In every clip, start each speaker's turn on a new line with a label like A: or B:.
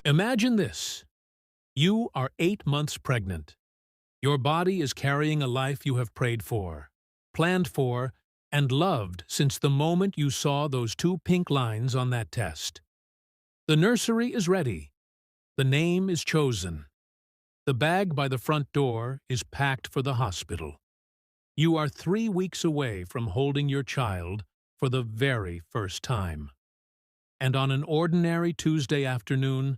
A: Imagine this. You are 8 months pregnant. Your body is carrying a life you have prayed for, planned for, and loved since the moment you saw those 2 pink lines on that test. The nursery is ready. The name is chosen. The bag by the front door is packed for the hospital. You are 3 weeks away from holding your child for the very first time. And on an ordinary Tuesday afternoon,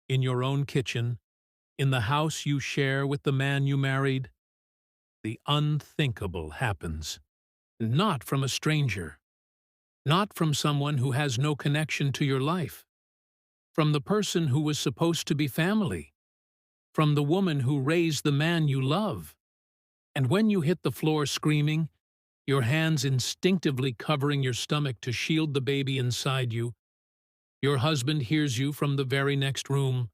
A: in your own kitchen, in the house you share with the man you married, the unthinkable happens. Not from a stranger. Not from someone who has no connection to your life. From the person who was supposed to be family. From the woman who raised the man you love. And when you hit the floor screaming, your hands instinctively covering your stomach to shield the baby inside you, your husband hears you from the very next room.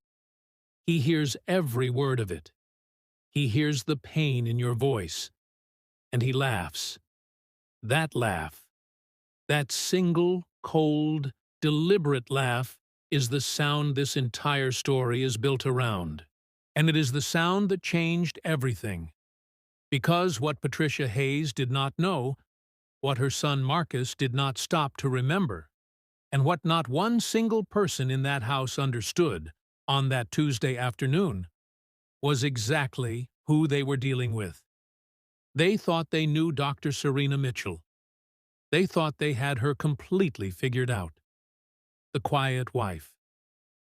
A: He hears every word of it. He hears the pain in your voice. And he laughs. That laugh, that single, cold, deliberate laugh, is the sound this entire story is built around. And it is the sound that changed everything. Because what Patricia Hayes did not know, what her son Marcus did not stop to remember, and what not one single person in that house understood on that Tuesday afternoon, was exactly who they were dealing with. They thought they knew Dr. Serena Mitchell. They thought they had her completely figured out. The quiet wife,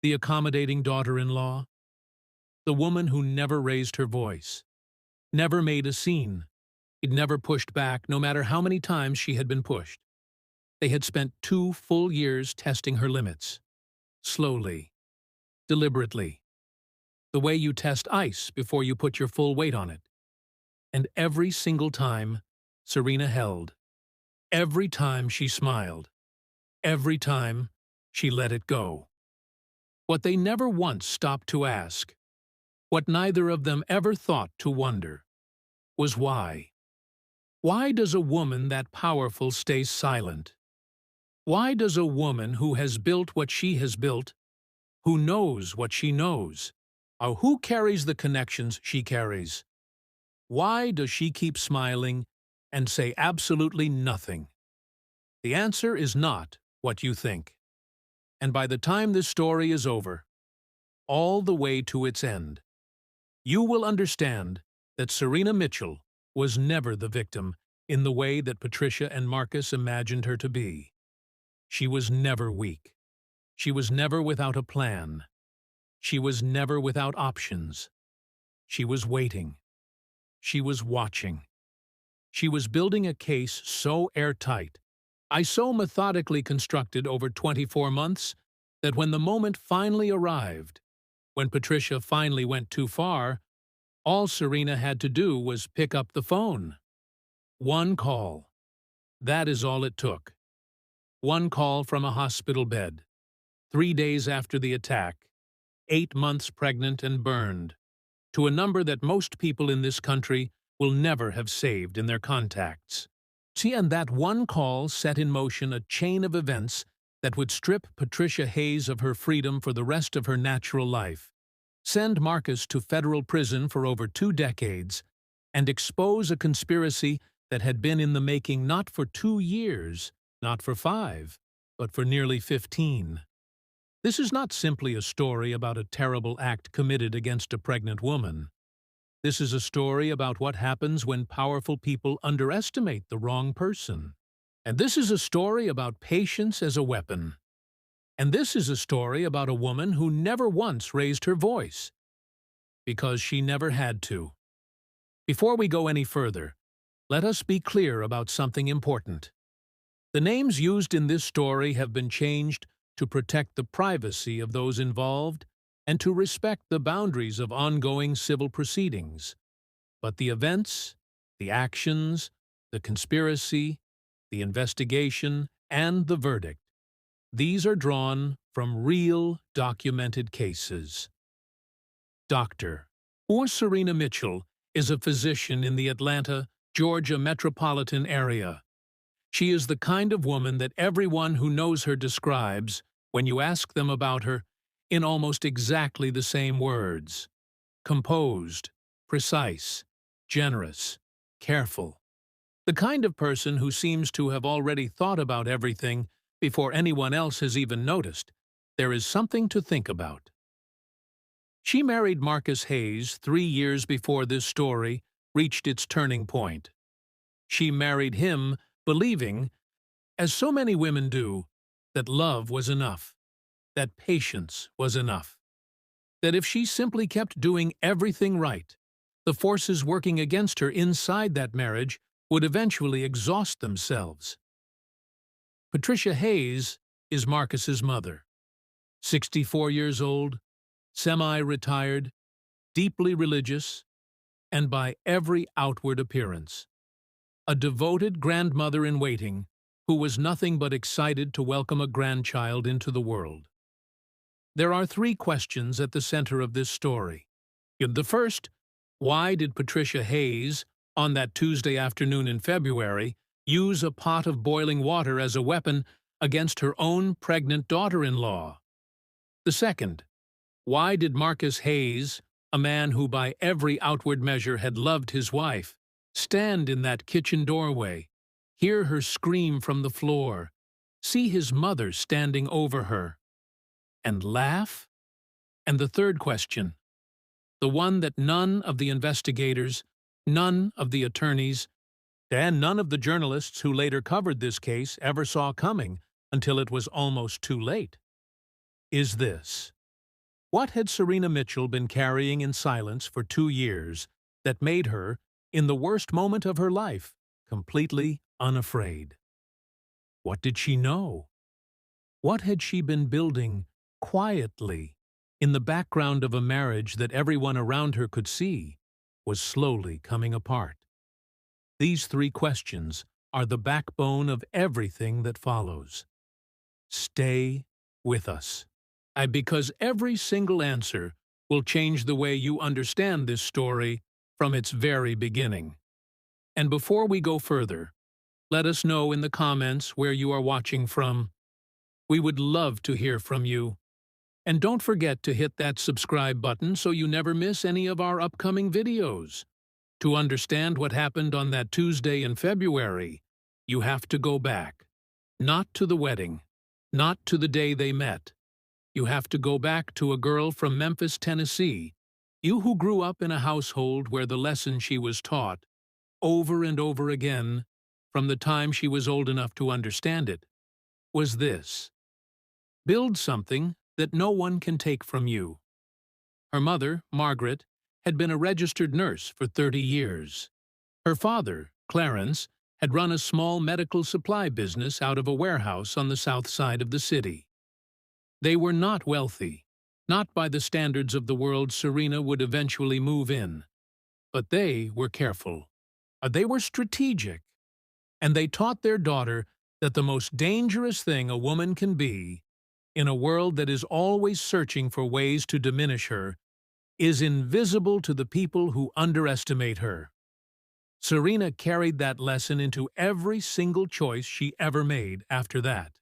A: the accommodating daughter-in-law, the woman who never raised her voice, never made a scene, it never pushed back no matter how many times she had been pushed. They had spent 2 full years testing her limits. Slowly, deliberately. The way you test ice before you put your full weight on it. And every single time, Serena held. Every time she smiled. Every time she let it go. What they never once stopped to ask, what neither of them ever thought to wonder, was why. Why does a woman that powerful stay silent? Why does a woman who has built what she has built, who knows what she knows, or who carries the connections she carries, why does she keep smiling and say absolutely nothing? The answer is not what you think. And by the time this story is over, all the way to its end, you will understand that Serena Mitchell was never the victim in the way that Patricia and Marcus imagined her to be. She was never weak. She was never without a plan. She was never without options. She was waiting. She was watching. She was building a case so airtight, so methodically constructed over 24 months, that when the moment finally arrived, when Patricia finally went too far, all Serena had to do was pick up the phone. One call. That is all it took. One call from a hospital bed, 3 days after the attack, 8 months pregnant and burned, to a number that most people in this country will never have saved in their contacts. See, and that one call set in motion a chain of events that would strip Patricia Hayes of her freedom for the rest of her natural life, send Marcus to federal prison for over 2 decades, and expose a conspiracy that had been in the making not for 2 years, not for 5, but for nearly 15. This is not simply a story about a terrible act committed against a pregnant woman. This is a story about what happens when powerful people underestimate the wrong person. And this is a story about patience as a weapon. And this is a story about a woman who never once raised her voice, because she never had to. Before we go any further, let us be clear about something important. The names used in this story have been changed to protect the privacy of those involved and to respect the boundaries of ongoing civil proceedings. But the events, the actions, the conspiracy, the investigation, and the verdict, these are drawn from real documented cases. Dr. Serena Mitchell is a physician in the Atlanta, Georgia metropolitan area. She is the kind of woman that everyone who knows her describes, when you ask them about her, in almost exactly the same words: composed, precise, generous, careful. The kind of person who seems to have already thought about everything before anyone else has even noticed. There is something to think about. She married Marcus Hayes 3 years before this story reached its turning point. She married him believing, as so many women do, that love was enough, that patience was enough, that if she simply kept doing everything right, the forces working against her inside that marriage would eventually exhaust themselves. Patricia Hayes is Marcus's mother, 64 years old, semi-retired, deeply religious, and by every outward appearance, a devoted grandmother-in-waiting who was nothing but excited to welcome a grandchild into the world. There are 3 questions at the center of this story. In the first, why did Patricia Hayes, on that Tuesday afternoon in February, use a pot of boiling water as a weapon against her own pregnant daughter-in-law? The second, why did Marcus Hayes, a man who by every outward measure had loved his wife, stand in that kitchen doorway, hear her scream from the floor, see his mother standing over her, and laugh? And the third question, the one that none of the investigators, none of the attorneys, and none of the journalists who later covered this case ever saw coming until it was almost too late, is this: what had Serena Mitchell been carrying in silence for 2 years that made her, in the worst moment of her life, completely unafraid? What did she know? What had she been building quietly in the background of a marriage that everyone around her could see was slowly coming apart? These 3 questions are the backbone of everything that follows. Stay with us, because every single answer will change the way you understand this story from its very beginning. And before we go further, let us know in the comments where you are watching from. We would love to hear from you. And don't forget to hit that subscribe button so you never miss any of our upcoming videos. To understand what happened on that Tuesday in February, you have to go back. Not to the wedding, not to the day they met. You have to go back to a girl from Memphis, Tennessee, you who grew up in a household where the lesson she was taught, over and over again, from the time she was old enough to understand it, was this: build something that no one can take from you. Her mother, Margaret, had been a registered nurse for 30 years. Her father, Clarence, had run a small medical supply business out of a warehouse on the south side of the city. They were not wealthy, not by the standards of the world Serena would eventually move in, but they were careful. They were strategic, and they taught their daughter that the most dangerous thing a woman can be, in a world that is always searching for ways to diminish her, is invisible to the people who underestimate her. Serena carried that lesson into every single choice she ever made after that.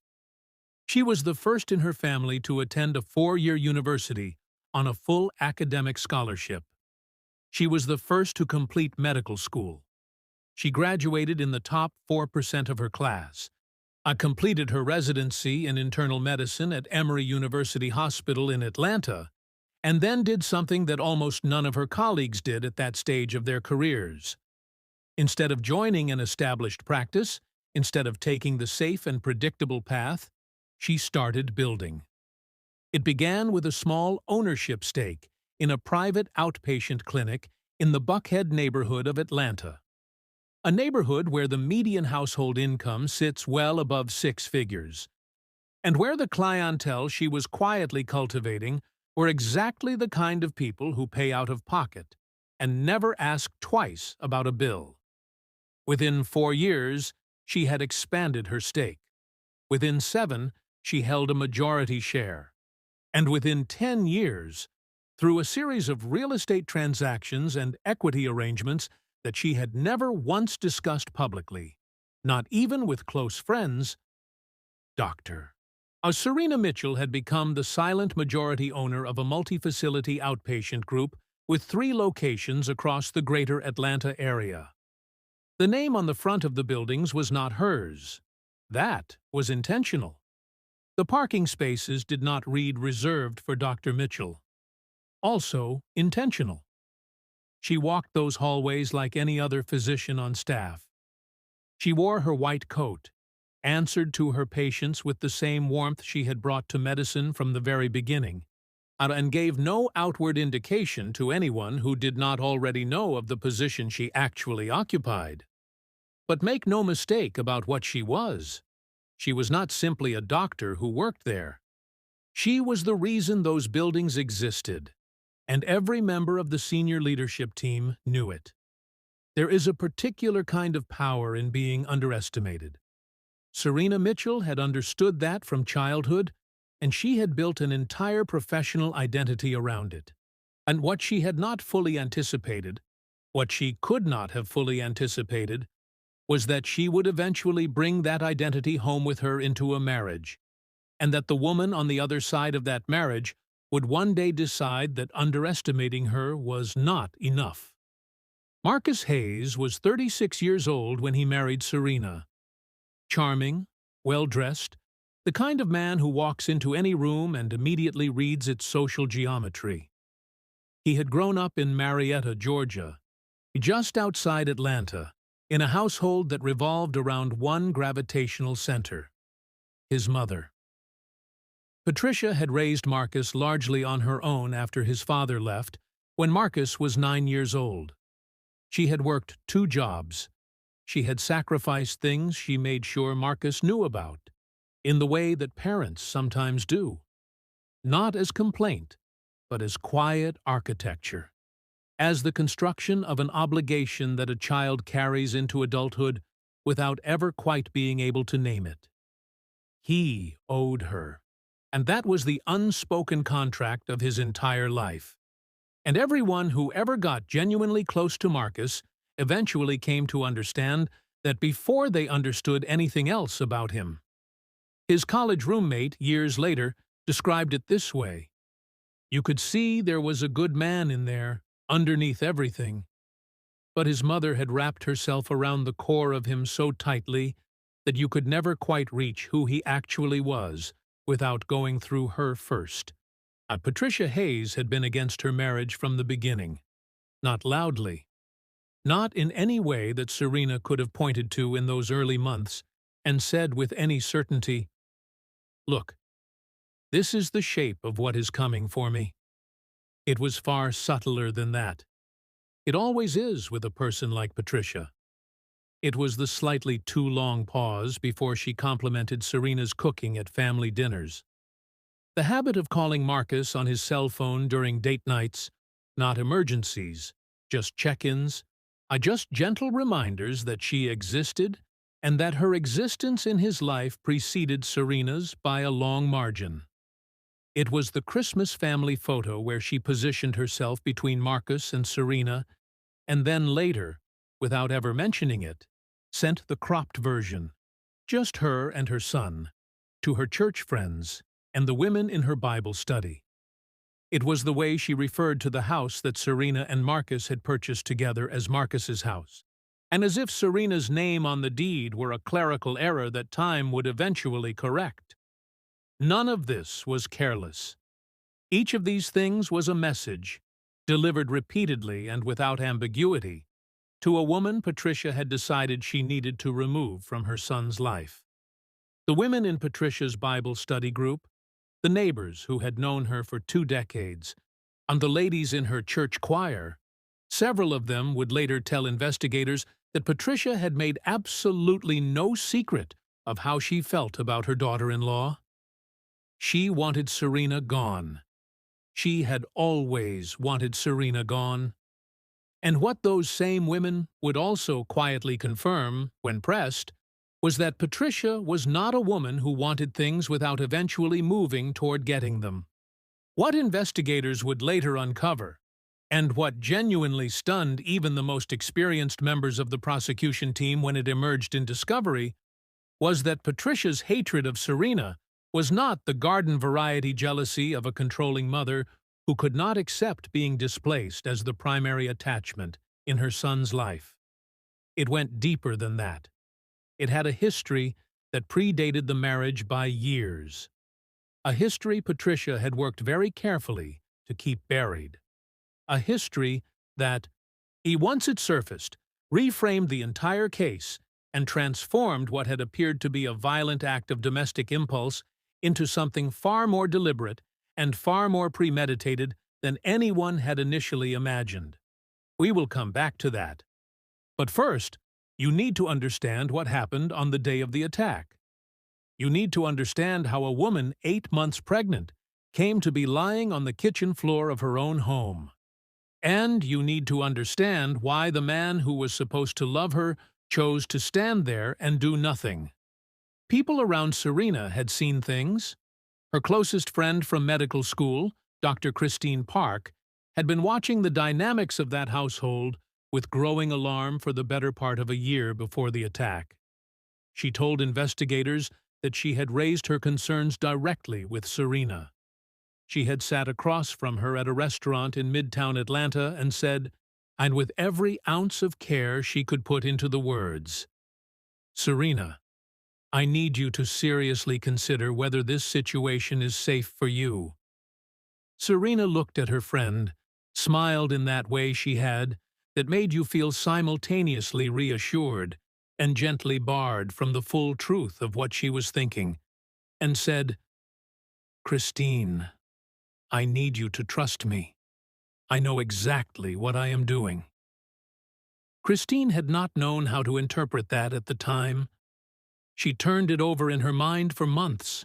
A: She was the first in her family to attend a 4-year university on a full academic scholarship. She was the first to complete medical school. She graduated in the top 4% of her class, completed her residency in internal medicine at Emory University Hospital in Atlanta, and then did something that almost none of her colleagues did at that stage of their careers. Instead of joining an established practice, instead of taking the safe and predictable path, she started building. It began with a small ownership stake in a private outpatient clinic in the Buckhead neighborhood of Atlanta, a neighborhood where the median household income sits well above 6 figures, and where the clientele she was quietly cultivating were exactly the kind of people who pay out of pocket and never ask twice about a bill. Within 4 years, she had expanded her stake. Within 7, she held a majority share. And within 10 years, through a series of real estate transactions and equity arrangements that she had never once discussed publicly, not even with close friends, Dr. Serena Mitchell had become the silent majority owner of a multi-facility outpatient group with 3 locations across the greater Atlanta area. The name on the front of the buildings was not hers. That was intentional. The parking spaces did not read reserved for Dr. Mitchell. Also intentional. She walked those hallways like any other physician on staff. She wore her white coat, answered to her patients with the same warmth she had brought to medicine from the very beginning, and gave no outward indication to anyone who did not already know of the position she actually occupied. But make no mistake about what she was. She was not simply a doctor who worked there. She was the reason those buildings existed, and every member of the senior leadership team knew it. There is a particular kind of power in being underestimated. Serena Mitchell had understood that from childhood, and she had built an entire professional identity around it. And what she had not fully anticipated, what she could not have fully anticipated, was that she would eventually bring that identity home with her into a marriage, and that the woman on the other side of that marriage would one day decide that underestimating her was not enough. Marcus Hayes was 36 years old when he married Serena. Charming, well-dressed, the kind of man who walks into any room and immediately reads its social geometry. He had grown up in Marietta, Georgia, just outside Atlanta, in a household that revolved around one gravitational center: his mother. Patricia had raised Marcus largely on her own after his father left, when Marcus was 9 years old. She had worked 2 jobs. She had sacrificed things she made sure Marcus knew about, in the way that parents sometimes do. Not as complaint, but as quiet architecture. As the construction of an obligation that a child carries into adulthood without ever quite being able to name it. He owed her, and that was the unspoken contract of his entire life. And everyone who ever got genuinely close to Marcus eventually came to understand that before they understood anything else about him. His college roommate, years later, described it this way: "You could see there was a good man in there, underneath everything. But his mother had wrapped herself around the core of him so tightly that you could never quite reach who he actually was without going through her first." Patricia Hayes had been against her marriage from the beginning. Not loudly. Not in any way that Serena could have pointed to in those early months and said with any certainty, "Look, this is the shape of what is coming for me." It was far subtler than that. It always is with a person like Patricia. It was the slightly too long pause before she complimented Serena's cooking at family dinners. The habit of calling Marcus on his cell phone during date nights, not emergencies, just check-ins, just gentle reminders that she existed and that her existence in his life preceded Serena's by a long margin. It was the Christmas family photo where she positioned herself between Marcus and Serena, and then later, without ever mentioning it, sent the cropped version, just her and her son, to her church friends and the women in her Bible study. It was the way she referred to the house that Serena and Marcus had purchased together as Marcus's house, and as if Serena's name on the deed were a clerical error that time would eventually correct. None of this was careless. Each of these things was a message, delivered repeatedly and without ambiguity, to a woman Patricia had decided she needed to remove from her son's life. The women in Patricia's Bible study group, the neighbors who had known her for 2 decades, and the ladies in her church choir, several of them would later tell investigators that Patricia had made absolutely no secret of how she felt about her daughter-in-law. She wanted Serena gone. She had always wanted Serena gone. And what those same women would also quietly confirm, when pressed, was that Patricia was not a woman who wanted things without eventually moving toward getting them. What investigators would later uncover, and what genuinely stunned even the most experienced members of the prosecution team when it emerged in discovery, was that Patricia's hatred of Serena was not the garden-variety jealousy of a controlling mother who could not accept being displaced as the primary attachment in her son's life. It went deeper than that. It had a history that predated the marriage by years. A history Patricia had worked very carefully to keep buried. A history that, once it surfaced, reframed the entire case and transformed what had appeared to be a violent act of domestic impulse into something far more deliberate and far more premeditated than anyone had initially imagined. We will come back to that. But first, you need to understand what happened on the day of the attack. You need to understand how a woman 8 months pregnant came to be lying on the kitchen floor of her own home. And you need to understand why the man who was supposed to love her chose to stand there and do nothing. People around Serena had seen things. Her closest friend from medical school, Dr. Christine Park, had been watching the dynamics of that household with growing alarm for the better part of a year before the attack. She told investigators that she had raised her concerns directly with Serena. She had sat across from her at a restaurant in Midtown Atlanta and said, and with every ounce of care she could put into the words, "Serena, I need you to seriously consider whether this situation is safe for you." Serena looked at her friend, smiled in that way she had, that made you feel simultaneously reassured and gently barred from the full truth of what she was thinking, and said, "Christine, I need you to trust me. I know exactly what I am doing." Christine had not known how to interpret that at the time. She turned it over in her mind for months.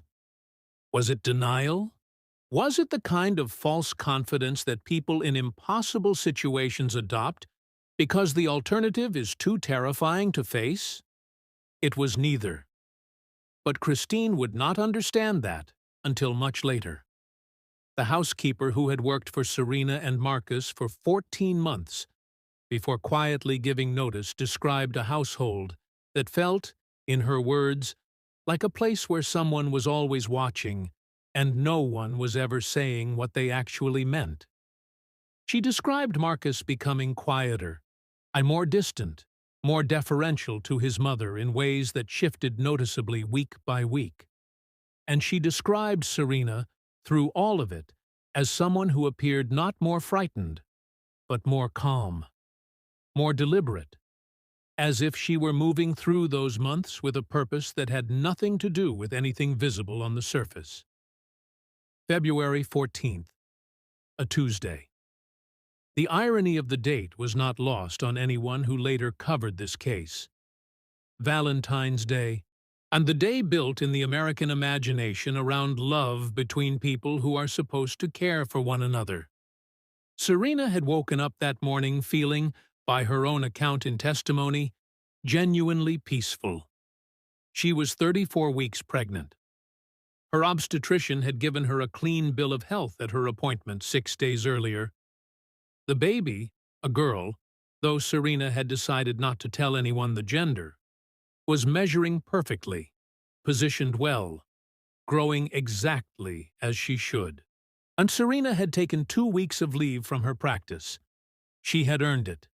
A: Was it denial? Was it the kind of false confidence that people in impossible situations adopt because the alternative is too terrifying to face? It was neither. But Christine would not understand that until much later. The housekeeper who had worked for Serena and Marcus for 14 months before quietly giving notice described a household that felt, in her words, like a place where someone was always watching and no one was ever saying what they actually meant. She described Marcus becoming quieter and more distant, more deferential to his mother in ways that shifted noticeably week by week. And she described Serena, through all of it, as someone who appeared not more frightened, but more calm, more deliberate, as if she were moving through those months with a purpose that had nothing to do with anything visible on the surface. February 14th, a Tuesday. The irony of the date was not lost on anyone who later covered this case. Valentine's Day, and the day built in the American imagination around love between people who are supposed to care for one another. Serena had woken up that morning feeling, by her own account in testimony, genuinely peaceful. She was 34 weeks pregnant. Her obstetrician had given her a clean bill of health at her appointment 6 days earlier. The baby, a girl, though Serena had decided not to tell anyone the gender, was measuring perfectly, positioned well, growing exactly as she should. And Serena had taken 2 weeks of leave from her practice. She had earned it.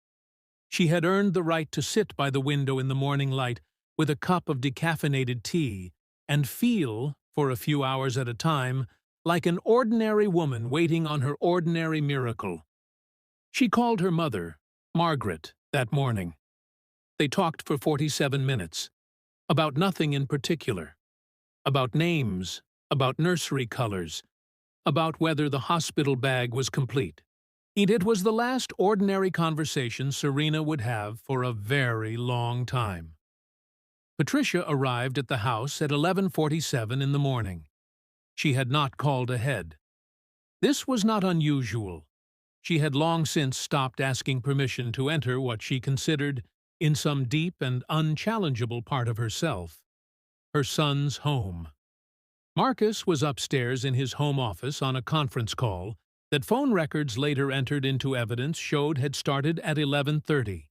A: She had earned the right to sit by the window in the morning light with a cup of decaffeinated tea and feel, for a few hours at a time, like an ordinary woman waiting on her ordinary miracle. She called her mother, Margaret, that morning. They talked for 47 minutes, about nothing in particular, about names, about nursery colors, about whether the hospital bag was complete. It was the last ordinary conversation Serena would have for a very long time. Patricia arrived at the house at 11:47 in the morning. She had not called ahead. This was not unusual. She had long since stopped asking permission to enter what she considered, in some deep and unchallengeable part of herself, her son's home. Marcus was upstairs in his home office on a conference call that phone records later entered into evidence showed had started at 11:30.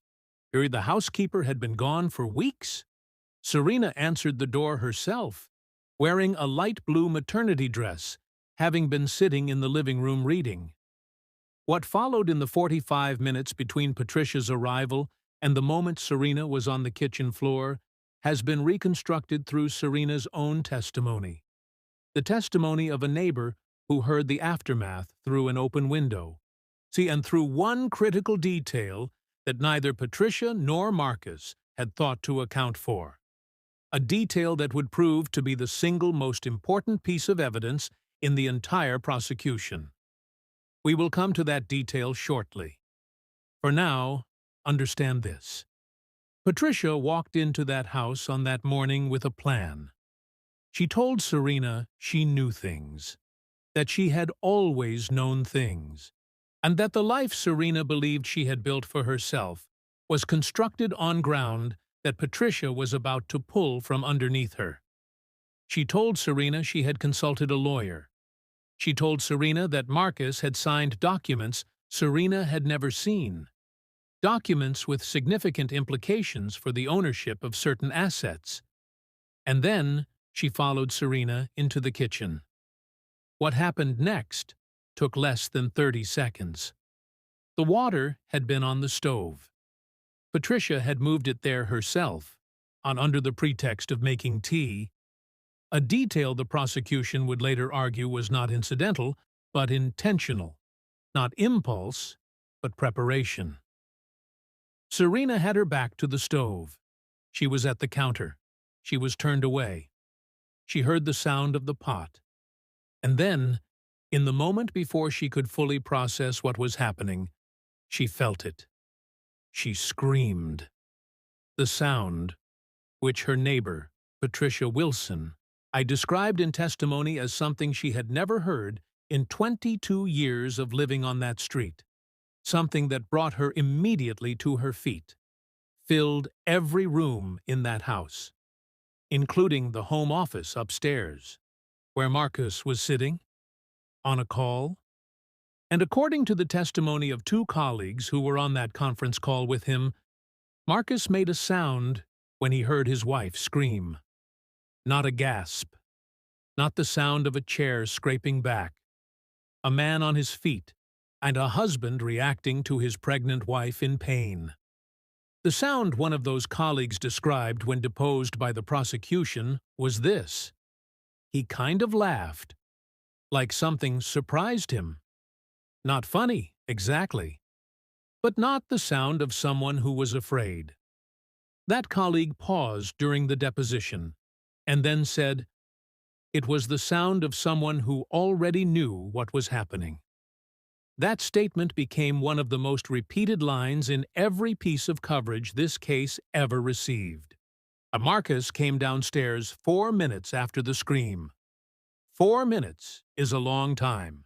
A: The housekeeper had been gone for weeks. Serena answered the door herself, wearing a light blue maternity dress, having been sitting in the living room reading. What followed in the 45 minutes between Patricia's arrival and the moment Serena was on the kitchen floor has been reconstructed through Serena's own testimony. The testimony of a neighbor who heard the aftermath through an open window. See, and through one critical detail that neither Patricia nor Marcus had thought to account for. A detail that would prove to be the single most important piece of evidence in the entire prosecution. We will come to that detail shortly. For now, understand this. Patricia walked into that house on that morning with a plan. She told Serena she knew things, that she had always known things, and that the life Serena believed she had built for herself was constructed on ground that Patricia was about to pull from underneath her. She told Serena she had consulted a lawyer. She told Serena that Marcus had signed documents Serena had never seen, documents with significant implications for the ownership of certain assets. And then she followed Serena into the kitchen. What happened next took less than 30 seconds. The water had been on the stove. Patricia had moved it there herself, under the pretext of making tea, a detail the prosecution would later argue was not incidental, but intentional. Not impulse, but preparation. Serena had her back to the stove. She was at the counter. She was turned away. She heard the sound of the pot. And then, in the moment before she could fully process what was happening, she felt it. She screamed. The sound, which her neighbor, Patricia Wilson, I described in testimony as something she had never heard in 22 years of living on that street, something that brought her immediately to her feet, filled every room in that house, including the home office upstairs, where Marcus was sitting, on a call. And according to the testimony of two colleagues who were on that conference call with him, Marcus made a sound when he heard his wife scream. Not a gasp, not the sound of a chair scraping back, a man on his feet, and a husband reacting to his pregnant wife in pain. The sound one of those colleagues described when deposed by the prosecution was this. He kind of laughed, like something surprised him. Not funny, exactly, but not the sound of someone who was afraid. That colleague paused during the deposition, and then said, "It was the sound of someone who already knew what was happening." That statement became one of the most repeated lines in every piece of coverage this case ever received. Marcus came downstairs 4 minutes after the scream. 4 minutes is a long time.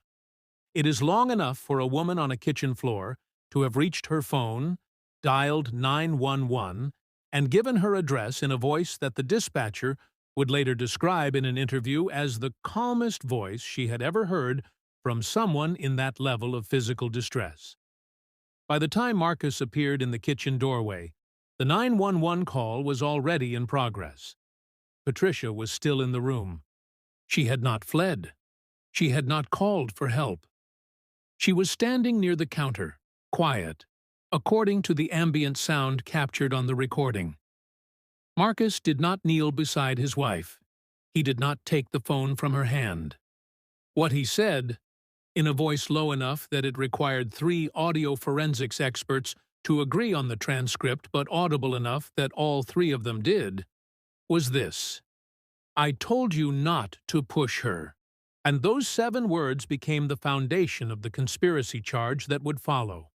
A: It is long enough for a woman on a kitchen floor to have reached her phone, dialed 911, and given her address in a voice that the dispatcher would later describe in an interview as the calmest voice she had ever heard from someone in that level of physical distress. By the time Marcus appeared in the kitchen doorway, the 911 call was already in progress. Patricia was still in the room. She had not fled. She had not called for help. She was standing near the counter, quiet, according to the ambient sound captured on the recording. Marcus did not kneel beside his wife. He did not take the phone from her hand. What he said, in a voice low enough that it required 3 audio forensics experts to agree on the transcript but audible enough that all 3 of them did, was this: "I told you not to push her." And those 7 words became the foundation of the conspiracy charge that would follow.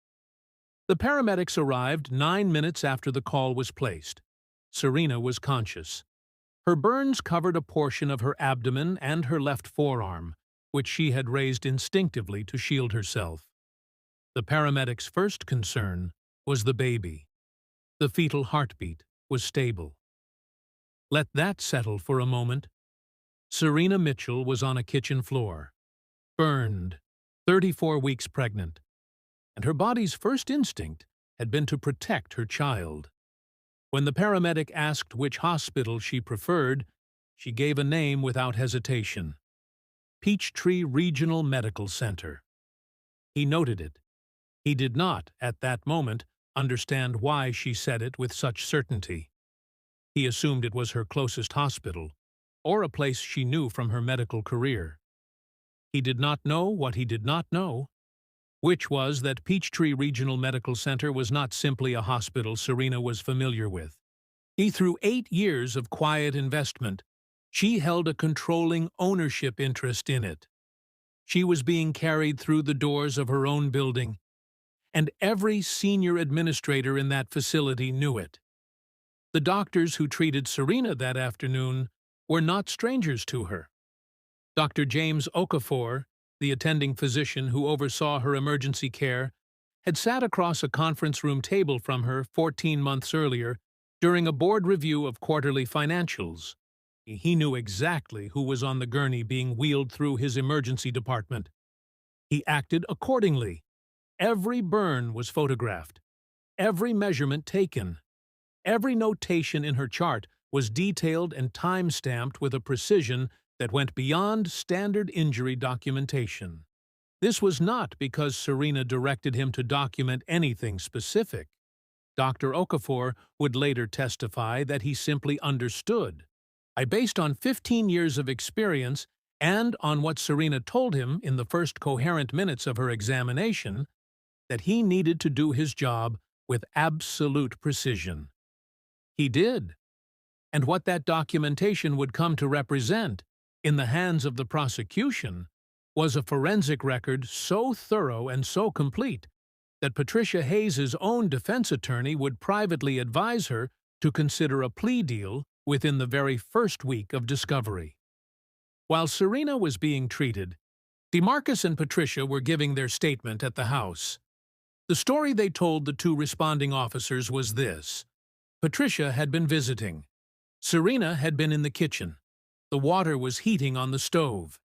A: The paramedics arrived 9 minutes after the call was placed. Serena was conscious. Her burns covered a portion of her abdomen and her left forearm, which she had raised instinctively to shield herself. The paramedics' first concern was the baby. The fetal heartbeat was stable. Let that settle for a moment. Serena Mitchell was on a kitchen floor, burned, 34 weeks pregnant, and her body's first instinct had been to protect her child. When the paramedic asked which hospital she preferred, She gave a name without hesitation: Peachtree Regional Medical Center. He noted it. He did not, at that moment, understand why she said it with such certainty. He assumed it was her closest hospital, or a place she knew from her medical career. He did not know what he did not know, which was that Peachtree Regional Medical Center was not simply a hospital Serena was familiar with. Through 8 years of quiet investment, she held a controlling ownership interest in it. She was being carried through the doors of her own building, and every senior administrator in that facility knew it. The doctors who treated Serena that afternoon were not strangers to her. Dr. James Okafor, the attending physician who oversaw her emergency care, had sat across a conference room table from her 14 months earlier during a board review of quarterly financials. He knew exactly who was on the gurney being wheeled through his emergency department. He acted accordingly. Every burn was photographed, every measurement taken. Every notation in her chart was detailed and time-stamped with a precision that went beyond standard injury documentation. This was not because Serena directed him to document anything specific. Dr. Okafor would later testify that he simply understood. Based on 15 years of experience and on what Serena told him in the first coherent minutes of her examination, that he needed to do his job with absolute precision. He did. And what that documentation would come to represent, in the hands of the prosecution, was a forensic record so thorough and so complete that Patricia Hayes's own defense attorney would privately advise her to consider a plea deal within the very first week of discovery. While Serena was being treated, DeMarcus and Patricia were giving their statement at the house. The story they told the two responding officers was this: Patricia had been visiting. Serena had been in the kitchen. The water was heating on the stove.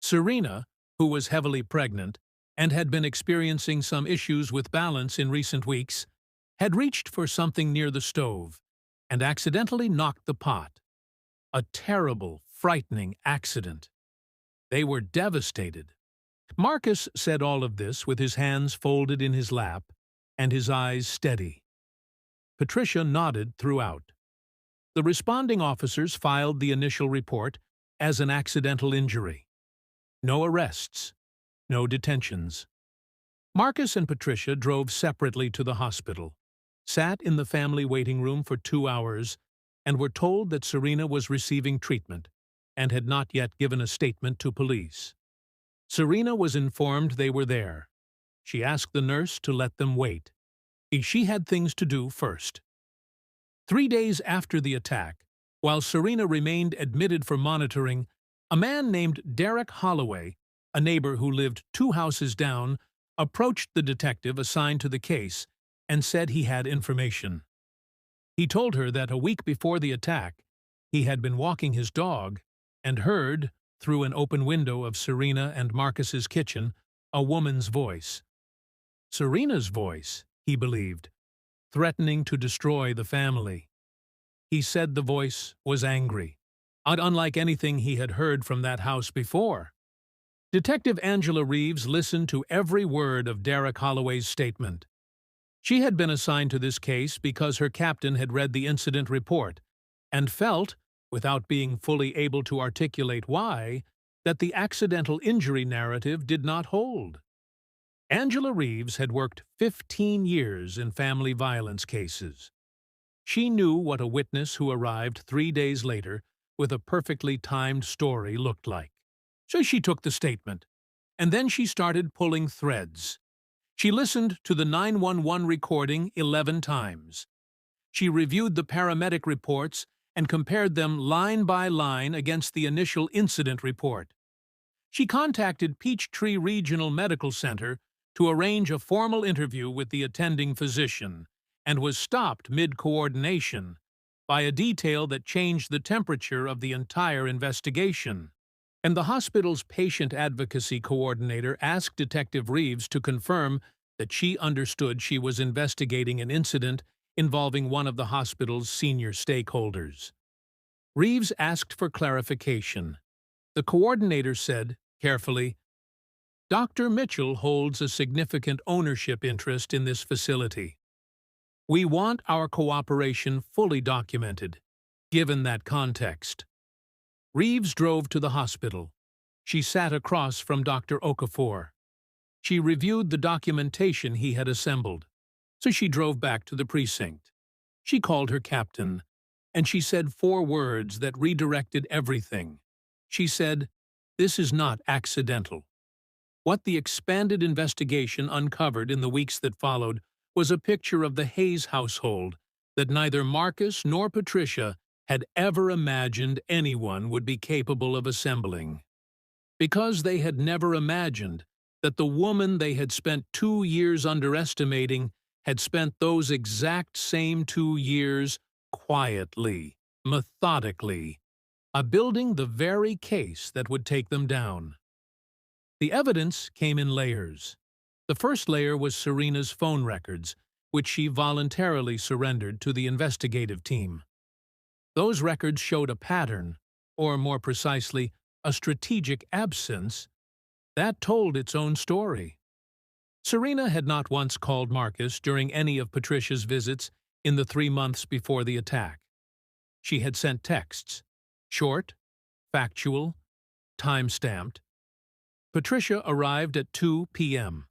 A: Serena, who was heavily pregnant and had been experiencing some issues with balance in recent weeks, had reached for something near the stove and accidentally knocked the pot. A terrible, frightening accident. They were devastated. Marcus said all of this with his hands folded in his lap and his eyes steady. Patricia nodded throughout. The responding officers filed the initial report as an accidental injury. No arrests, no detentions. Marcus and Patricia drove separately to the hospital, sat in the family waiting room for 2 hours, and were told that Serena was receiving treatment and had not yet given a statement to police. Serena was informed they were there. She asked the nurse to let them wait. She had things to do first. 3 days after the attack, while Serena remained admitted for monitoring, a man named Derek Holloway, a neighbor who lived 2 houses down, approached the detective assigned to the case and said he had information. He told her that a week before the attack, he had been walking his dog and heard, through an open window of Serena and Marcus's kitchen, a woman's voice. Serena's voice, he believed, threatening to destroy the family. He said the voice was angry, unlike anything he had heard from that house before. Detective Angela Reeves listened to every word of Derek Holloway's statement. She had been assigned to this case because her captain had read the incident report and felt, without being fully able to articulate why, that the accidental injury narrative did not hold. Angela Reeves had worked 15 years in family violence cases. She knew what a witness who arrived 3 days later with a perfectly timed story looked like. So she took the statement, and then she started pulling threads. She listened to the 911 recording 11 times. She reviewed the paramedic reports and compared them line by line against the initial incident report. She contacted Peachtree Regional Medical Center to arrange a formal interview with the attending physician, and was stopped mid-coordination by a detail that changed the temperature of the entire investigation. And the hospital's patient advocacy coordinator asked Detective Reeves to confirm that she understood she was investigating an incident involving one of the hospital's senior stakeholders. Reeves asked for clarification. The coordinator said, carefully, "Dr. Mitchell holds a significant ownership interest in this facility. We want our cooperation fully documented, given that context." Reeves drove to the hospital. She sat across from Dr. Okafor. She reviewed the documentation he had assembled, so she drove back to the precinct. She called her captain, and she said 4 words that redirected everything. She said, "This is not accidental." What the expanded investigation uncovered in the weeks that followed was a picture of the Hayes household that neither Marcus nor Patricia had ever imagined anyone would be capable of assembling. Because they had never imagined that the woman they had spent 2 years underestimating had spent those exact same 2 years quietly, methodically, building the very case that would take them down. The evidence came in layers. The first layer was Serena's phone records, which she voluntarily surrendered to the investigative team. Those records showed a pattern, or more precisely, a strategic absence, that told its own story. Serena had not once called Marcus during any of Patricia's visits in the 3 months before the attack. She had sent texts, short, factual, time-stamped. Patricia arrived at 2 p.m.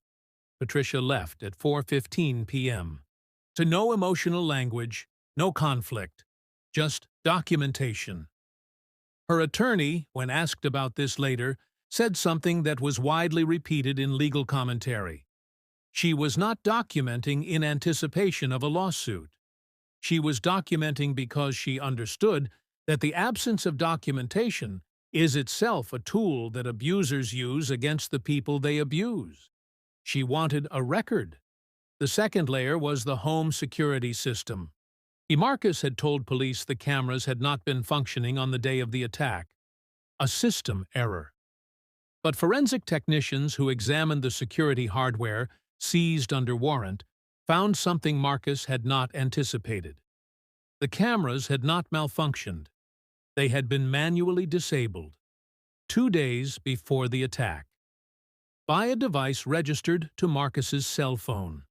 A: Patricia left at 4:15 p.m. To no emotional language, no conflict, just documentation. Her attorney, when asked about this later, said something that was widely repeated in legal commentary. She was not documenting in anticipation of a lawsuit. She was documenting because she understood that the absence of documentation is itself a tool that abusers use against the people they abuse. She wanted a record. The second layer was the home security system. Marcus had told police the cameras had not been functioning on the day of the attack. A system error. But forensic technicians who examined the security hardware, seized under warrant, found something Marcus had not anticipated. The cameras had not malfunctioned. They had been manually disabled 2 days before the attack by a device registered to Marcus's cell phone.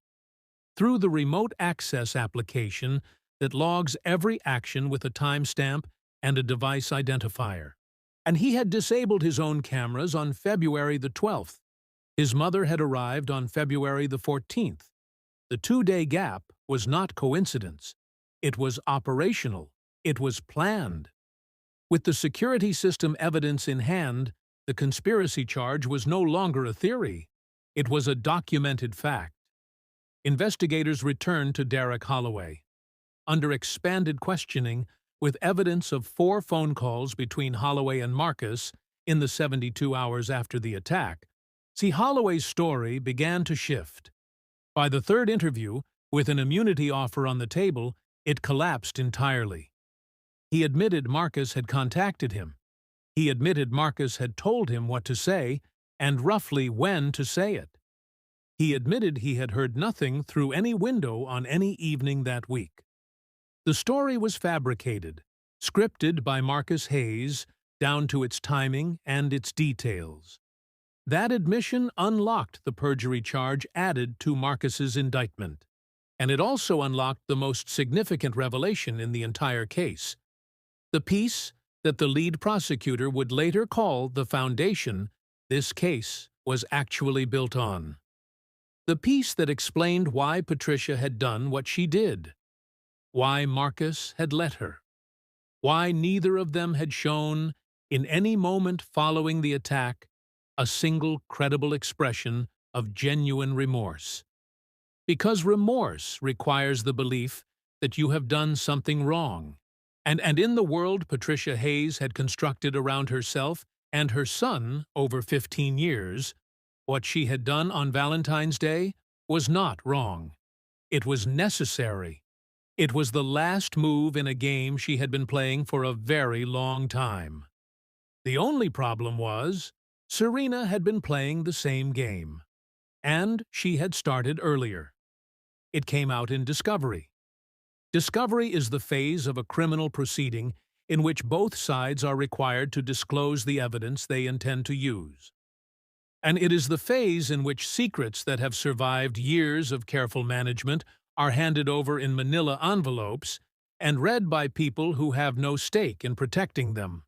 A: Through the remote access application that logs every action with a timestamp and a device identifier. And he had disabled his own cameras on February the 12th. His mother had arrived on February the 14th. The 2-day gap was not coincidence. It was operational. It was planned. With the security system evidence in hand, the conspiracy charge was no longer a theory. It was a documented fact. Investigators returned to Derek Holloway. Under expanded questioning, with evidence of 4 phone calls between Holloway and Marcus in the 72 hours after the attack, Holloway's story began to shift. By the 3rd interview, with an immunity offer on the table, it collapsed entirely. He admitted Marcus had contacted him. He admitted Marcus had told him what to say and roughly when to say it. He admitted he had heard nothing through any window on any evening that week. The story was fabricated, scripted by Marcus Hayes, down to its timing and its details. That admission unlocked the perjury charge added to Marcus's indictment, and it also unlocked the most significant revelation in the entire case, the piece that the lead prosecutor would later call the foundation this case was actually built on. The piece that explained why Patricia had done what she did, why Marcus had let her, why neither of them had shown, in any moment following the attack, a single credible expression of genuine remorse. Because remorse requires the belief that you have done something wrong. And in the world Patricia Hayes had constructed around herself and her son over 15 years, what she had done on Valentine's Day was not wrong. It was necessary. It was the last move in a game she had been playing for a very long time. The only problem was, Serena had been playing the same game. And she had started earlier. It came out in discovery. Discovery is the phase of a criminal proceeding in which both sides are required to disclose the evidence they intend to use. And it is the phase in which secrets that have survived years of careful management are handed over in manila envelopes and read by people who have no stake in protecting them.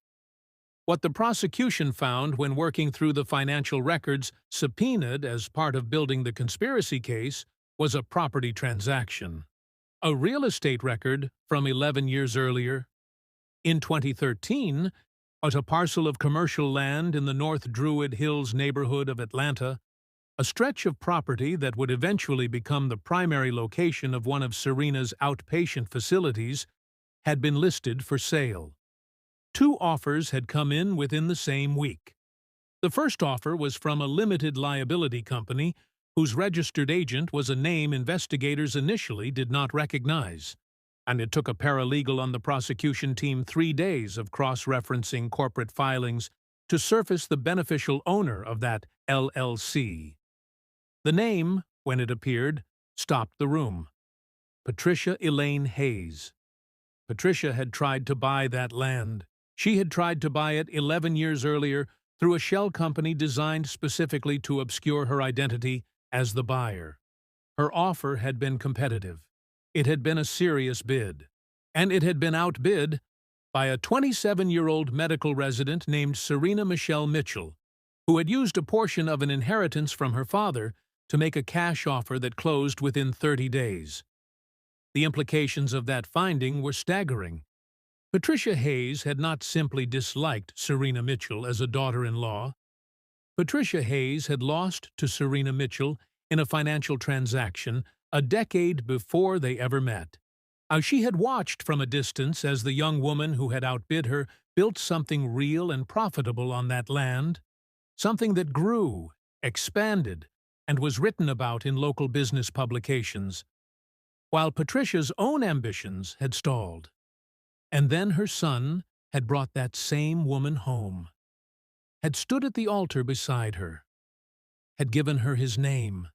A: What the prosecution found when working through the financial records subpoenaed as part of building the conspiracy case was a property transaction, a real estate record from 11 years earlier. In 2013, at a parcel of commercial land in the North Druid Hills neighborhood of Atlanta, a stretch of property that would eventually become the primary location of one of Serena's outpatient facilities had been listed for sale. 2 offers had come in within the same week. The first offer was from a limited liability company whose registered agent was a name investigators initially did not recognize, and it took a paralegal on the prosecution team 3 days of cross-referencing corporate filings to surface the beneficial owner of that LLC. The name, when it appeared, stopped the room. Patricia Elaine Hayes. Patricia had tried to buy that land. She had tried to buy it 11 years earlier through a shell company designed specifically to obscure her identity as the buyer. Her offer had been competitive. It had been a serious bid. And it had been outbid by a 27-year-old medical resident named Serena Michelle Mitchell, who had used a portion of an inheritance from her father to make a cash offer that closed within 30 days. The implications of that finding were staggering. Patricia Hayes had not simply disliked Serena Mitchell as a daughter-in-law. Patricia Hayes had lost to Serena Mitchell in a financial transaction a decade before they ever met. She had watched from a distance as the young woman who had outbid her built something real and profitable on that land, something that grew, expanded, and was written about in local business publications, while Patricia's own ambitions had stalled. And then her son had brought that same woman home, had stood at the altar beside her, had given her his name,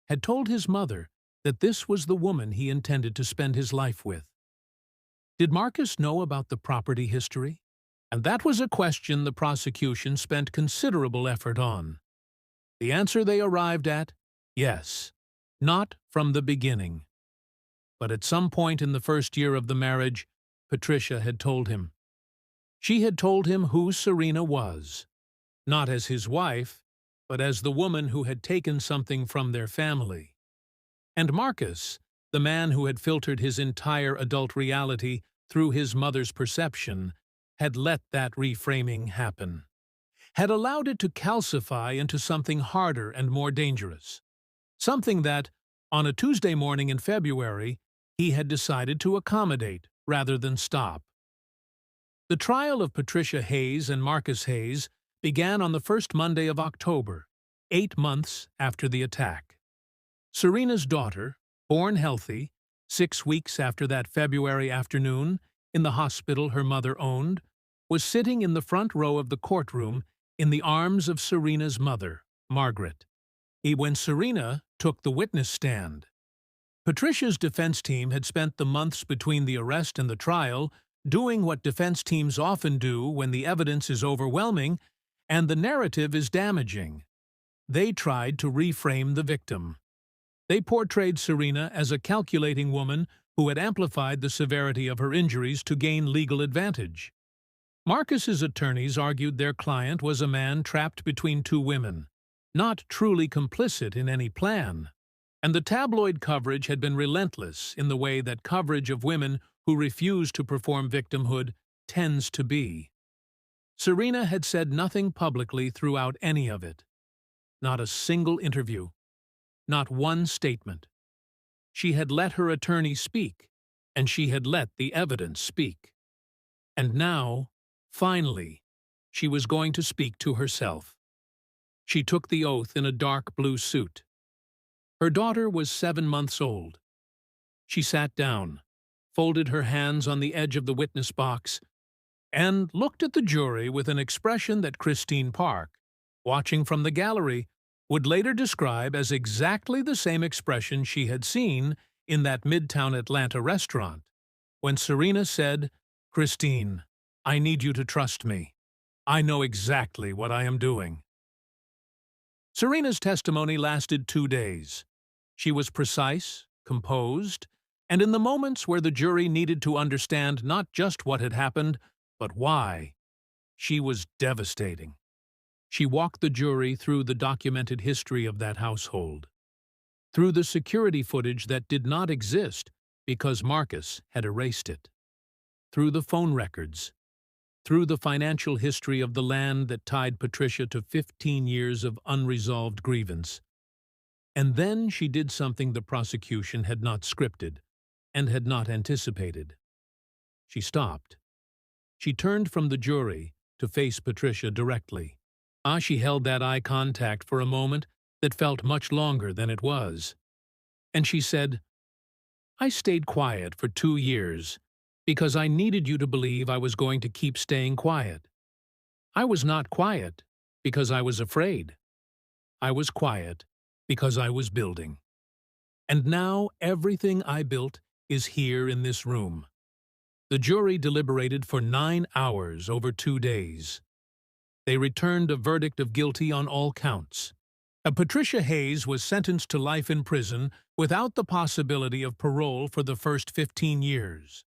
A: had told his mother that this was the woman he intended to spend his life with. Did Marcus know about the property history? And that was a question the prosecution spent considerable effort on. The answer they arrived at? Yes. Not from the beginning. But at some point in the first year of the marriage, Patricia had told him. She had told him who Serena was, not as his wife, but as the woman who had taken something from their family. And Marcus, the man who had filtered his entire adult reality through his mother's perception, had let that reframing happen, had allowed it to calcify into something harder and more dangerous, something that, on a Tuesday morning in February, he had decided to accommodate rather than stop. The trial of Patricia Hayes and Marcus Hayes began on the first Monday of October, 8 months after the attack. Serena's daughter, born healthy, 6 weeks after that February afternoon, in the hospital her mother owned, was sitting in the front row of the courtroom in the arms of Serena's mother, Margaret, when Serena took the witness stand. Patricia's defense team had spent the months between the arrest and the trial doing what defense teams often do when the evidence is overwhelming and the narrative is damaging. They tried to reframe the victim. They portrayed Serena as a calculating woman who had amplified the severity of her injuries to gain legal advantage. Marcus's attorneys argued their client was a man trapped between 2 women, not truly complicit in any plan. And the tabloid coverage had been relentless in the way that coverage of women who refuse to perform victimhood tends to be. Serena had said nothing publicly throughout any of it. Not a single interview. Not one statement. She had let her attorney speak, and she had let the evidence speak. And now, finally, she was going to speak to herself. She took the oath in a dark blue suit. Her daughter was 7 months old. She sat down, folded her hands on the edge of the witness box, and looked at the jury with an expression that Christine Park, watching from the gallery, would later describe as exactly the same expression she had seen in that Midtown Atlanta restaurant, when Serena said, Christine, I need you to trust me. I know exactly what I am doing. Serena's testimony lasted 2 days. She was precise, composed, and in the moments where the jury needed to understand not just what had happened, but why, she was devastating. She walked the jury through the documented history of that household, through the security footage that did not exist because Marcus had erased it, through the phone records, through the financial history of the land that tied Patricia to 15 years of unresolved grievance. And then she did something the prosecution had not scripted and had not anticipated. She stopped. She turned from the jury to face Patricia directly. She held that eye contact for a moment that felt much longer than it was. And she said, "I stayed quiet for 2 years because I needed you to believe I was going to keep staying quiet. I was not quiet because I was afraid. I was quiet because I was building. And now everything I built is here in this room." The jury deliberated for 9 hours over 2 days. They returned a verdict of guilty on all counts. Patricia Hayes was sentenced to life in prison without the possibility of parole for the first 15 years.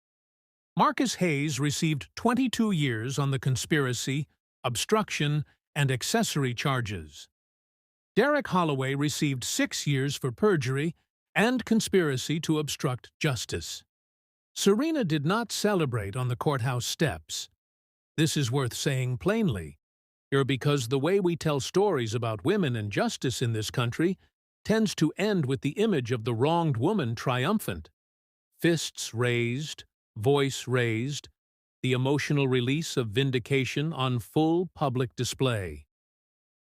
A: Marcus Hayes received 22 years on the conspiracy, obstruction, and accessory charges. Derek Holloway received 6 years for perjury and conspiracy to obstruct justice. Serena did not celebrate on the courthouse steps. This is worth saying plainly, because the way we tell stories about women and justice in this country tends to end with the image of the wronged woman triumphant. Fists raised, voice raised, the emotional release of vindication on full public display.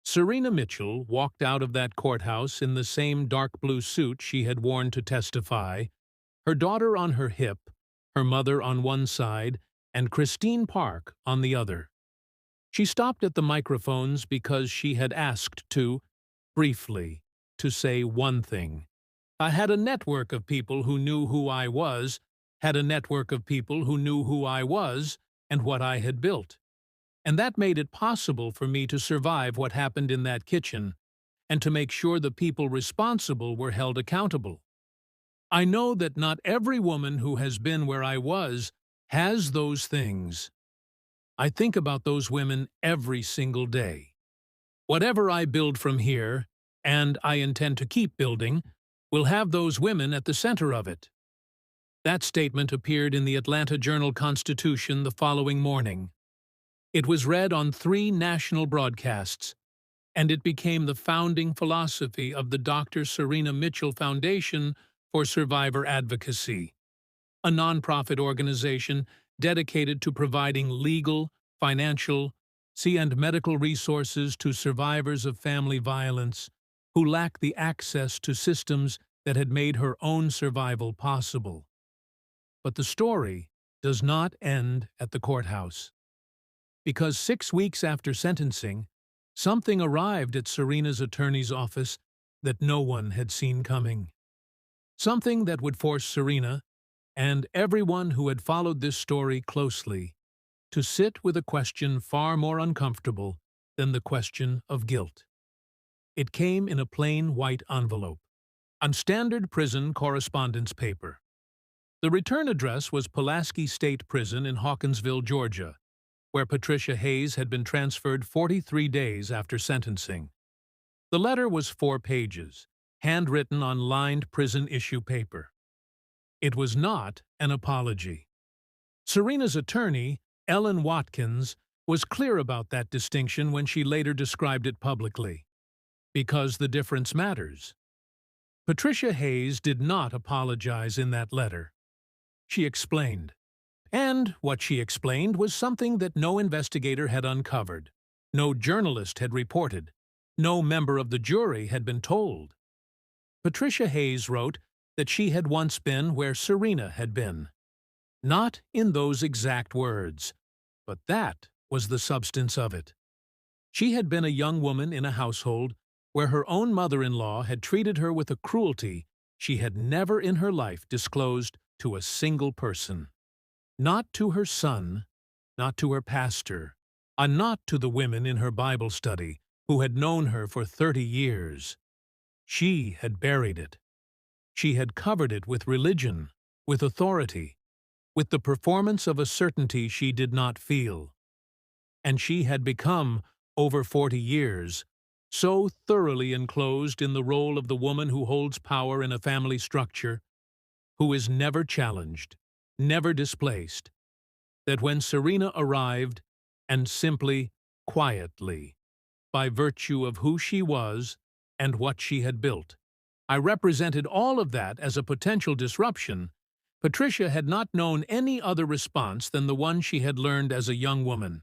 A: Serena Mitchell walked out of that courthouse in the same dark blue suit she had worn to testify, her daughter on her hip, her mother on one side, and Christine Park on the other. She stopped at the microphones because she had asked to, briefly, to say one thing. I had a network of people who knew who I was, had a network of people who knew who I was and what I had built. And that made it possible for me to survive what happened in that kitchen and to make sure the people responsible were held accountable. I know that not every woman who has been where I was has those things. I think about those women every single day. Whatever I build from here, and I intend to keep building, will have those women at the center of it. That statement appeared in the Atlanta Journal-Constitution the following morning. It was read on 3 national broadcasts, and it became the founding philosophy of the Dr. Serena Mitchell Foundation for Survivor Advocacy, a nonprofit organization dedicated to providing legal, financial, and medical resources to survivors of family violence who lack the access to systems that had made her own survival possible. But the story does not end at the courthouse. Because 6 weeks after sentencing, something arrived at Serena's attorney's office that no one had seen coming. Something that would force Serena, and everyone who had followed this story closely, to sit with a question far more uncomfortable than the question of guilt. It came in a plain white envelope, on standard prison correspondence paper. The return address was Pulaski State Prison in Hawkinsville, Georgia, where Patricia Hayes had been transferred 43 days after sentencing. The letter was 4 pages, handwritten on lined prison issue paper. It was not an apology. Serena's attorney, Ellen Watkins, was clear about that distinction when she later described it publicly. Because the difference matters. Patricia Hayes did not apologize in that letter. She explained. And what she explained was something that no investigator had uncovered, no journalist had reported, no member of the jury had been told. Patricia Hayes wrote that she had once been where Serena had been. Not in those exact words, but that was the substance of it. She had been a young woman in a household where her own mother-in-law had treated her with a cruelty she had never in her life disclosed to a single person. Not to her son, not to her pastor, and not to the women in her Bible study who had known her for 30 years. She had buried it. She had covered it with religion, with authority, with the performance of a certainty she did not feel. And she had become, over 40 years, so thoroughly enclosed in the role of the woman who holds power in a family structure, who is never challenged, never displaced, that when Serena arrived, and simply, quietly, by virtue of who she was and what she had built, I represented all of that as a potential disruption, Patricia had not known any other response than the one she had learned as a young woman.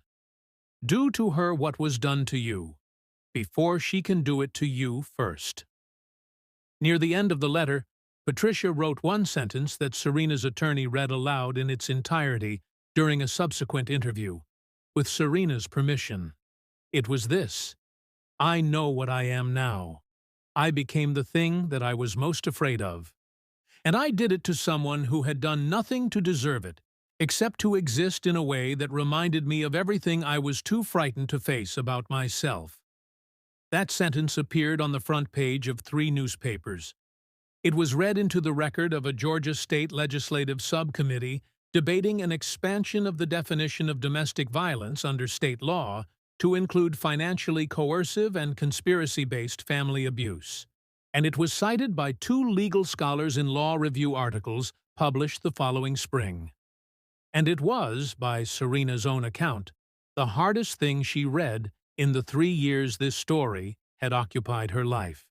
A: Do to her what was done to you, before she can do it to you first. Near the end of the letter, Patricia wrote one sentence that Serena's attorney read aloud in its entirety during a subsequent interview, with Serena's permission. It was this: "I know what I am now. I became the thing that I was most afraid of. And I did it to someone who had done nothing to deserve it, except to exist in a way that reminded me of everything I was too frightened to face about myself." That sentence appeared on the front page of 3 newspapers. It was read into the record of a Georgia state legislative subcommittee debating an expansion of the definition of domestic violence under state law to include financially coercive and conspiracy-based family abuse. And it was cited by 2 legal scholars in law review articles published the following spring. And it was, by Serena's own account, the hardest thing she read in the 3 years this story had occupied her life.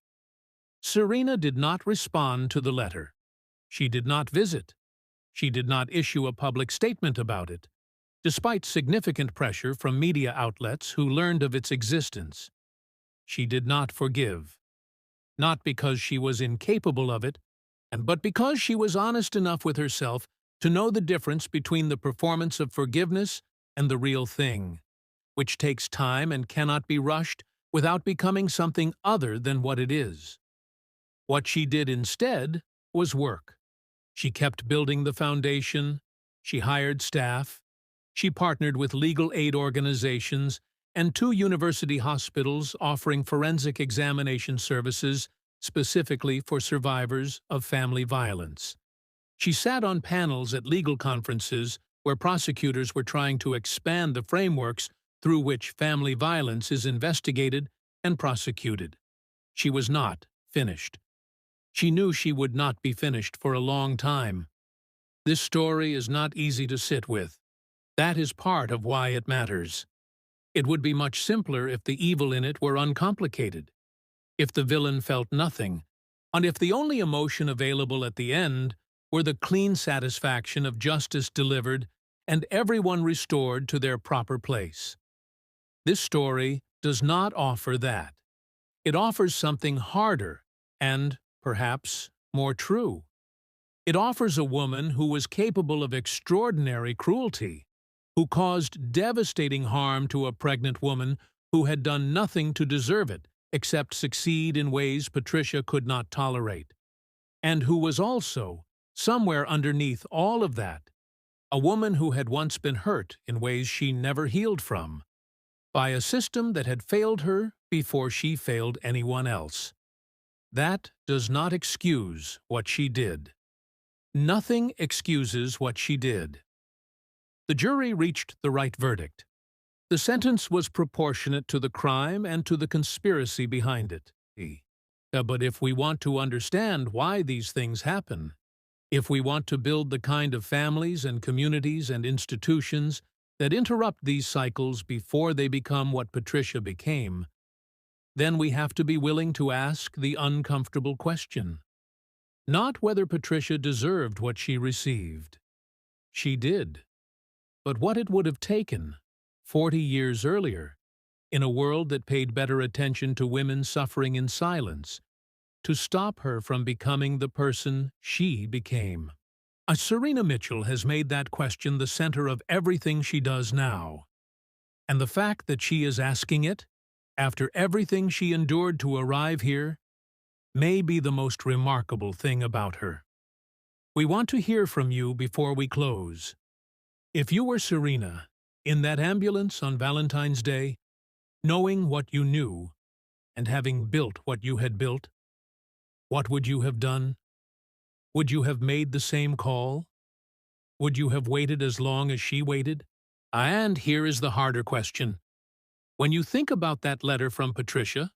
A: Serena did not respond to the letter. She did not visit. She did not issue a public statement about it, despite significant pressure from media outlets who learned of its existence. She did not forgive. Not because she was incapable of it, but because she was honest enough with herself to know the difference between the performance of forgiveness and the real thing, which takes time and cannot be rushed without becoming something other than what it is. What she did instead was work. She kept building the foundation, she hired staff, she partnered with legal aid organizations and 2 university hospitals offering forensic examination services specifically for survivors of family violence. She sat on panels at legal conferences where prosecutors were trying to expand the frameworks through which family violence is investigated and prosecuted. She was not finished. She knew she would not be finished for a long time. This story is not easy to sit with. That is part of why it matters. It would be much simpler if the evil in it were uncomplicated, if the villain felt nothing, and if the only emotion available at the end were the clean satisfaction of justice delivered and everyone restored to their proper place. This story does not offer that. It offers something harder and, perhaps, more true. It offers a woman who was capable of extraordinary cruelty, who caused devastating harm to a pregnant woman who had done nothing to deserve it except succeed in ways Patricia could not tolerate, and who was also, somewhere underneath all of that, a woman who had once been hurt in ways she never healed from, by a system that had failed her before she failed anyone else. That does not excuse what she did. Nothing excuses what she did. The jury reached the right verdict. The sentence was proportionate to the crime and to the conspiracy behind it. But if we want to understand why these things happen, if we want to build the kind of families and communities and institutions that interrupt these cycles before they become what Patricia became, then we have to be willing to ask the uncomfortable question. Not whether Patricia deserved what she received. She did. But what it would have taken, 40 years earlier, in a world that paid better attention to women suffering in silence, to stop her from becoming the person she became. Serena Mitchell has made that question the center of everything she does now. And the fact that she is asking it, after everything she endured to arrive here, may be the most remarkable thing about her. We want to hear from you before we close. If you were Serena, in that ambulance on Valentine's Day, knowing what you knew and having built what you had built, what would you have done? Would you have made the same call? Would you have waited as long as she waited? And here is the harder question. When you think about that letter from Patricia,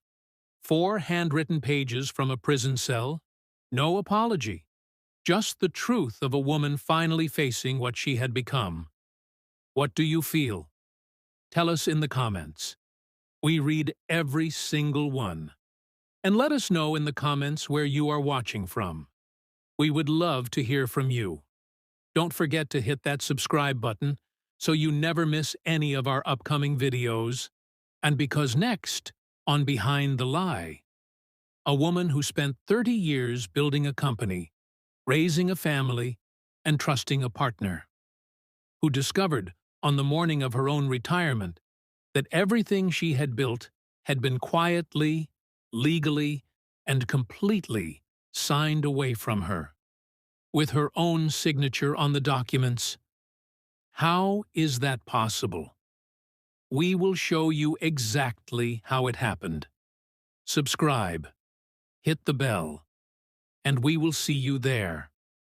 A: 4 handwritten pages from a prison cell, no apology, just the truth of a woman finally facing what she had become. What do you feel? Tell us in the comments. We read every single one. And let us know in the comments where you are watching from. We would love to hear from you. Don't forget to hit that subscribe button so you never miss any of our upcoming videos. And because next, on Behind the Lie, a woman who spent 30 years building a company, raising a family, and trusting a partner, who discovered, on the morning of her own retirement, that everything she had built had been quietly, legally, and completely signed away from her, with her own signature on the documents. How is that possible? We will show you exactly how it happened. Subscribe, hit the bell, and we will see you there.